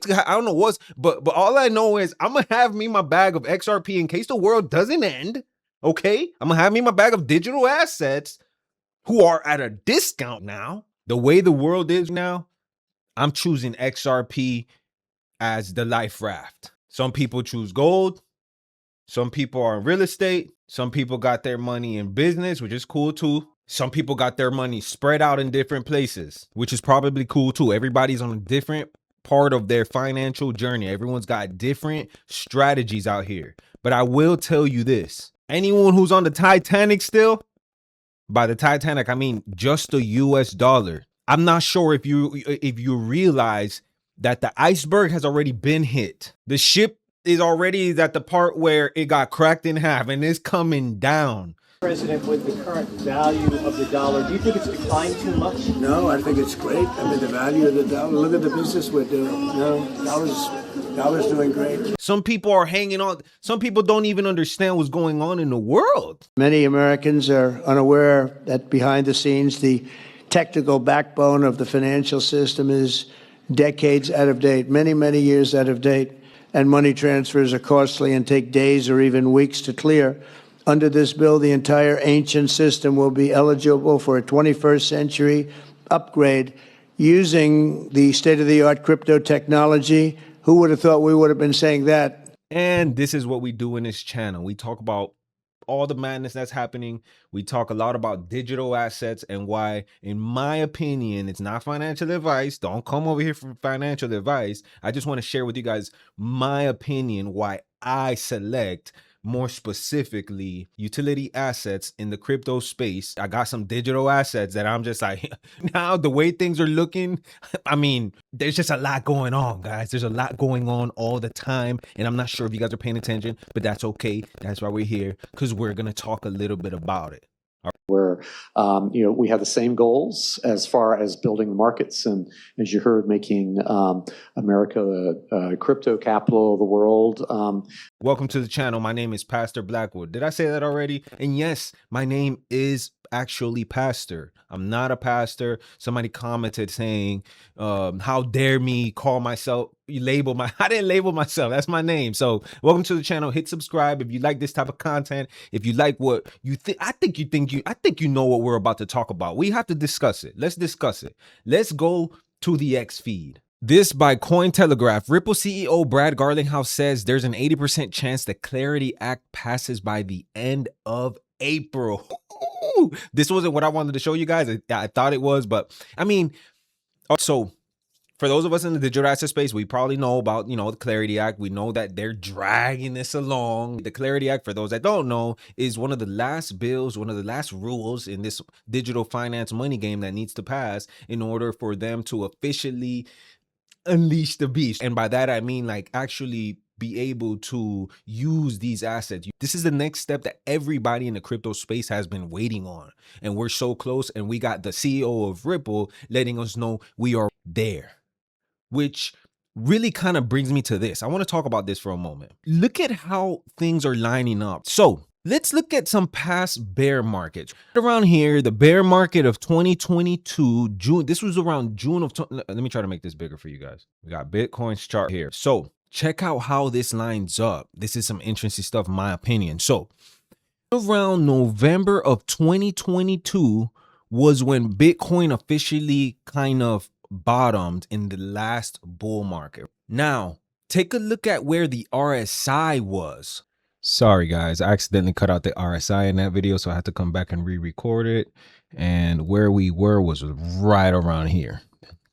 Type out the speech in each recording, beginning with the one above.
I don't know what's, but all I know is I'm gonna have me my bag of XRP in case the world doesn't end. Okay, I'm gonna have me my bag of digital assets who are at a discount now. The way the world is now, I'm choosing XRP as the life raft. Some people choose gold. Some people are in real estate. Some people got their money in business, which is cool too. Some people got their money spread out in different places, which is probably cool too. Everybody's on a different part of their financial journey. Everyone's got different strategies out here. But I will tell you this. Anyone who's on the Titanic still, by the Titanic, I mean just the US dollar. I'm not sure if you realize that the iceberg has already been hit. The ship is already at the part where it got cracked in half and it's coming down. President, with the current value of the dollar, do you think it's declined too much? No, I think it's great. I mean, the value of the dollar, look at the business we're doing. No, dollar's doing great. Some people are hanging on. Some people don't even understand what's going on in the world. Many Americans are unaware that behind the scenes, the technical backbone of the financial system is decades out of date, many, many years out of date, and money transfers are costly and take days or even weeks to clear. Under this bill, the entire ancient system will be eligible for a 21st century upgrade using the state-of-the-art crypto technology. Who would have thought we would have been saying that? And this is what we do in this channel. We talk about all the madness that's happening. We talk a lot about digital assets and why, in my opinion, it's not financial advice. Don't come over here for financial advice. I just want to share with you guys my opinion why I select more specifically utility assets in the crypto space. I got some digital assets that I'm just like, now the way things are looking, I mean, there's just a lot going on, guys. There's a lot going on all the time. And I'm not sure if you guys are paying attention, but that's okay. That's why we're here, because we're going to talk a little bit about it. Where we have the same goals as far as building the markets, and as you heard, making America a crypto capital of the world. Welcome to the channel. My name is Pastor Blackwood. Did I say that already? And yes, my name is actually Pastor. I'm not a pastor. Somebody commented saying, how dare me call myself, I didn't label myself. That's my name. So welcome to the channel. Hit subscribe if you like this type of content. If you like what you think, I think you know what we're about to talk about. We have to discuss it. Let's discuss it. Let's go to the X feed. This by Cointelegraph. Ripple CEO Brad Garlinghouse says there's an 80% chance the Clarity Act passes by the end of April. This wasn't what I wanted to show you guys. I thought it was, but I mean, so for those of us in the digital asset space, we probably know about, the Clarity Act. We know that they're dragging this along. The Clarity Act, for those that don't know, is one of the last bills, one of the last rules in this digital finance money game that needs to pass in order for them to officially unleash the beast. And by that, I mean like actually be able to use these assets. This is the next step that everybody in the crypto space has been waiting on. And we're so close, and we got the CEO of Ripple letting us know we are there, which really kind of brings me to this. I want to talk about this for a moment. Look at how things are lining up. So let's look at some past bear markets. Around here, the bear market of 2022, June, this was around June of, let me try to make this bigger for you guys. We got Bitcoin's chart here. So check out how this lines up. This is some interesting stuff, in my opinion. So around November of 2022 was when Bitcoin officially kind of bottomed in the last bull market. Now, take a look at where the RSI was. Sorry, guys, I accidentally cut out the RSI in that video, so I had to come back and re-record it. And where we were was right around here.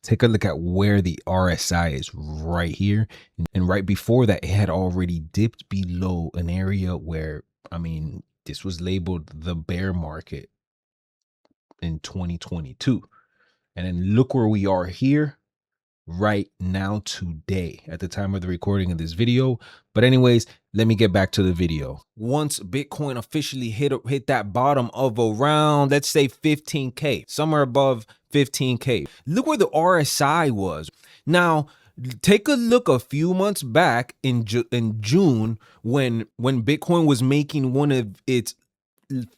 Take a look at where the RSI is right here. And right before that, it had already dipped below an area where, I mean, this was labeled the bear market in 2022. And then look where we are here right now today at the time of the recording of this video. But anyways, let me get back to the video. Once Bitcoin officially hit that bottom of around, let's say 15K, somewhere above 15K. Look where the RSI was. Now, take a look a few months back in June when Bitcoin was making one of its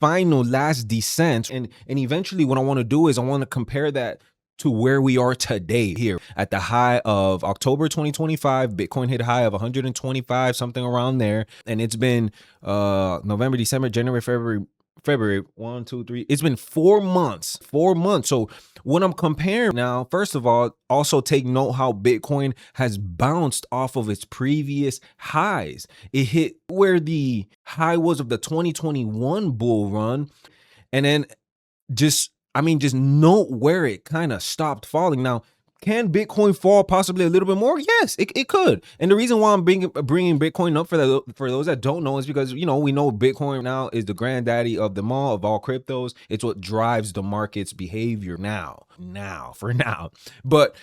final last descents. And eventually what I want to do is I want to compare that to where we are today here at the high of October 2025. Bitcoin hit a high of 125, something around there. And it's been November, December, January, February, 1, 2, 3. It's been 4 months. 4 months. So when I'm comparing now, first of all, also take note how Bitcoin has bounced off of its previous highs. It hit where the high was of the 2021 bull run. And then just note where it kind of stopped falling. Now, can Bitcoin fall possibly a little bit more? Yes, it could. And the reason why I'm bringing Bitcoin up for those that don't know is because, we know Bitcoin now is the granddaddy of them all, of all cryptos. It's what drives the market's behavior now. But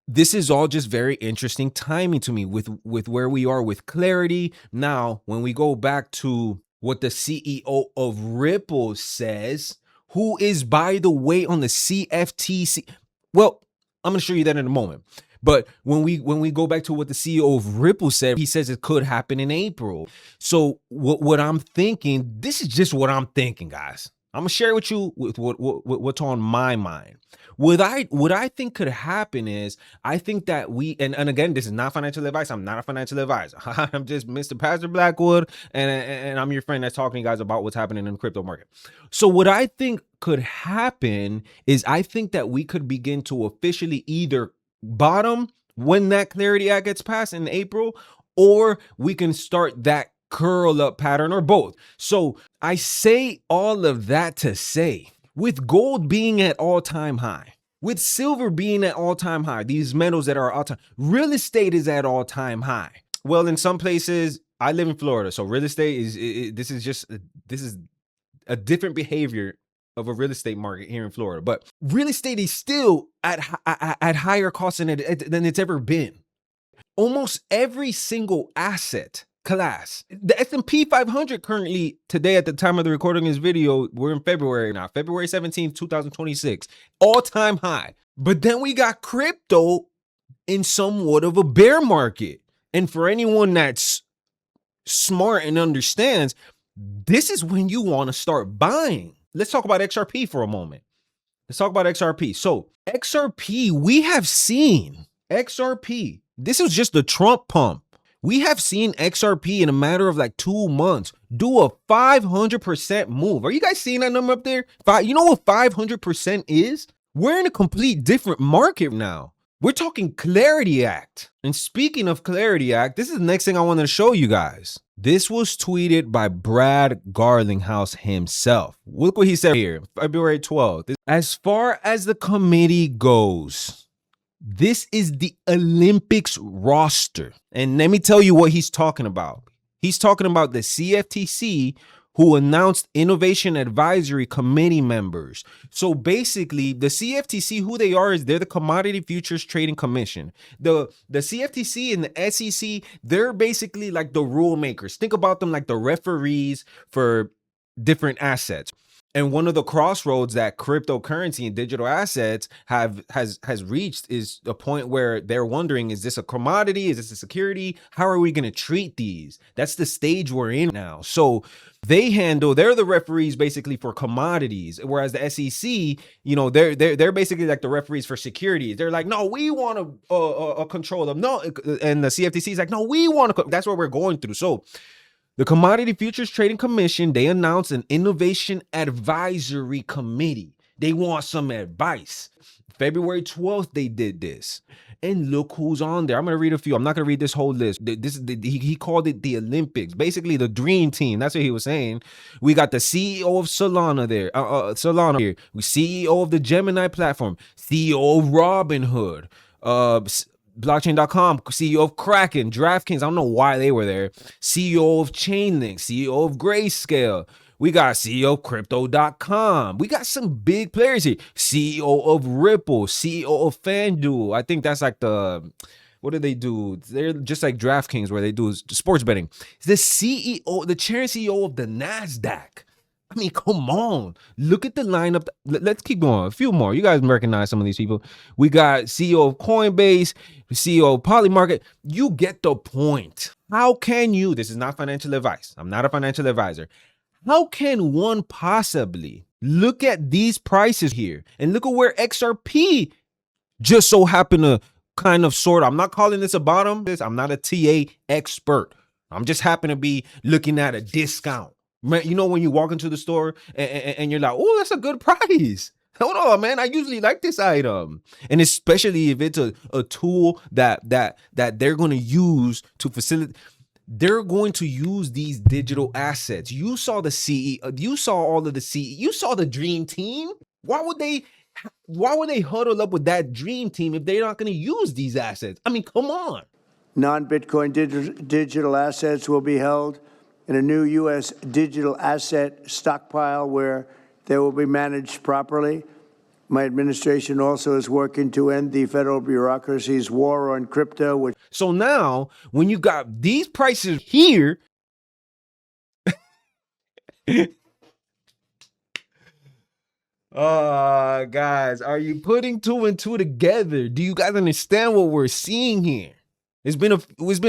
this is all just very interesting timing to me with where we are with clarity. Now, when we go back to what the CEO of Ripple says, who is, by the way, on the CFTC. Well, I'm going to show you that in a moment. But when we go back to what the CEO of Ripple said, he says it could happen in April. So what I'm thinking, this is just what I'm thinking, guys. I'm gonna share with you with what's on my mind. What I think could happen is, I think that we and again, this is not financial advice. I'm not a financial advisor. I'm just Mr. Pastor Blackwood, and I'm your friend that's talking to you guys about what's happening in the crypto market. So what I think could happen is, I think that we could begin to officially either bottom when that Clarity Act gets passed in April, or we can start that curl up pattern, or both. So I say all of that to say, with gold being at all-time high, with silver being at all-time high, these metals that are all-time, real estate is at all-time high. Well, in some places, I live in Florida, so real estate this is a different behavior of a real estate market here in Florida. But real estate is still at higher cost than it's ever been. Almost every single asset class, the S&P 500 currently, today at the time of the recording of this video, we're in February now, February 17th, 2026, all-time high. But then we got crypto in somewhat of a bear market. And for anyone that's smart and understands, this is when you want to start buying. Let's talk about XRP for a moment. Let's talk about XRP. So XRP, we have seen XRP. This is just the Trump pump. We have seen XRP in a matter of like 2 months do a 500% move. Are you guys seeing that number up there? You know what 500% is? We're in a complete different market now. We're talking Clarity Act. And speaking of Clarity Act, this is the next thing I wanted to show you guys. This was tweeted by Brad Garlinghouse himself. Look what he said here, February 12th. As far as the committee goes, this is the Olympics roster. And let me tell you what he's talking about. He's talking about the CFTC, who announced Innovation Advisory Committee members. So basically, the CFTC, who they are, is they're the Commodity Futures Trading Commission. The CFTC and the SEC, they're basically like the rule makers. Think about them like the referees for different assets. And one of the crossroads that cryptocurrency and digital assets has reached is a point where they're wondering, is this a commodity? Is this a security? How are we going to treat these? That's the stage we're in now. So they're the referees basically for commodities, whereas the SEC, they're basically like the referees for securities. They're like, no, we want to control them. No, and the CFTC is like, no, we want to. That's what we're going through. So the Commodity Futures Trading Commission, they announced an Innovation Advisory Committee. They want some advice. February 12th, they did this. And look who's on there. I'm going to read a few. I'm not going to read this whole list. He called it the Olympics, basically the dream team. That's what he was saying. We got the CEO of Solana there. Solana here. We CEO of the Gemini platform. CEO of Robinhood. Blockchain.com, CEO of Kraken, DraftKings, I don't know why they were there, CEO of Chainlink, CEO of Grayscale, we got CEO of Crypto.com, we got some big players here, CEO of Ripple, CEO of FanDuel, I think that's like what do they do? They're just like DraftKings where they do sports betting. The CEO, the chair and CEO of the NASDAQ. I mean, come on. Look at the lineup. Let's keep going. A few more. You guys recognize some of these people. We got CEO of Coinbase, CEO of Polymarket. You get the point. How can you, this is not financial advice. I'm not a financial advisor. How can one possibly look at these prices here and look at where XRP Just so happen to kind of sort of, I'm not calling this a bottom. I'm not a TA expert. I'm just happen to be looking at a discount. Man, you know, when you walk into the store and you're like, oh, that's a good price. Hold on, man. I usually like this item. And especially if it's a tool that they're going to use to facilitate. They're going to use these digital assets. You saw the CEO, you saw all of the CE, you saw the dream team. Why would they huddle up with that dream team if they're not going to use these assets? I mean, come on. Non-Bitcoin digital assets will be held in a new U.S. digital asset stockpile where they will be managed properly. My administration also is working to end the federal bureaucracy's war on crypto. So now, when you got these prices here, guys, are you putting two and two together? Do you guys understand what we're seeing here? It's been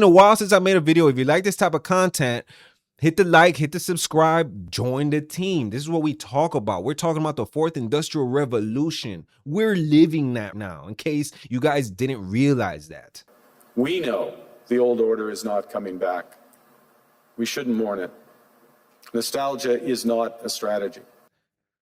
a while since I made a video. If you like this type of content, hit the like, hit the subscribe, join the team. This is what we talk about. We're talking about the fourth industrial revolution. We're living that now, in case you guys didn't realize that. We know the old order is not coming back. We shouldn't mourn it. Nostalgia is not a strategy.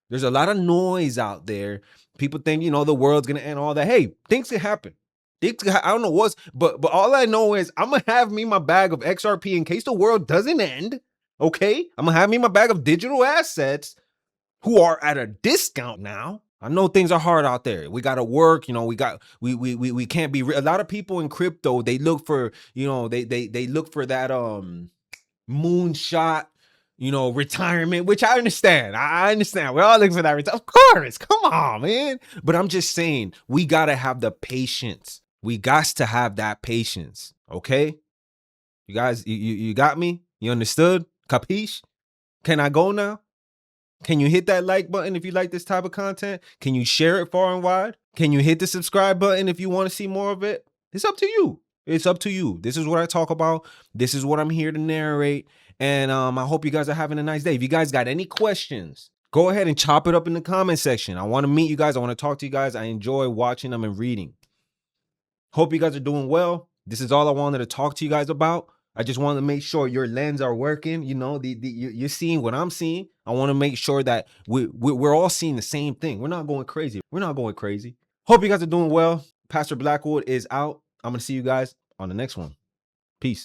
There's a lot of noise out there. People think, you know, the world's going to end, all that. Hey, things can happen. I don't know what's, but all I know is I'm going to have me my bag of XRP in case the world doesn't end. Okay? I'm going to have me my bag of digital assets who are at a discount now. I know things are hard out there. We got to work, you know, we can't be, a lot of people in crypto, they look for, you know, they look for that moonshot, you know, retirement, which I understand. I understand. We're all looking for that retirement. Of course. Come on, man. But I'm just saying, we got to have the patience. We got to have that patience. Okay? You guys, you got me? You understood? Capiche? Can I go now? Can you hit that like button if you like this type of content? Can you share it far and wide? Can you hit the subscribe button if you want to see more of it? It's up to you. It's up to you. This is what I talk about. This is what I'm here to narrate. And I hope you guys are having a nice day. If you guys got any questions, go ahead and chop it up in the comment section. I want to meet you guys. I want to talk to you guys. I enjoy watching them and reading. Hope you guys are doing well. This is all I wanted to talk to you guys about. I just want to make sure your lens are working. You know, you're seeing what I'm seeing. I want to make sure that we're all seeing the same thing. We're not going crazy. We're not going crazy. Hope you guys are doing well. Pastor Blackwood is out. I'm going to see you guys on the next one. Peace.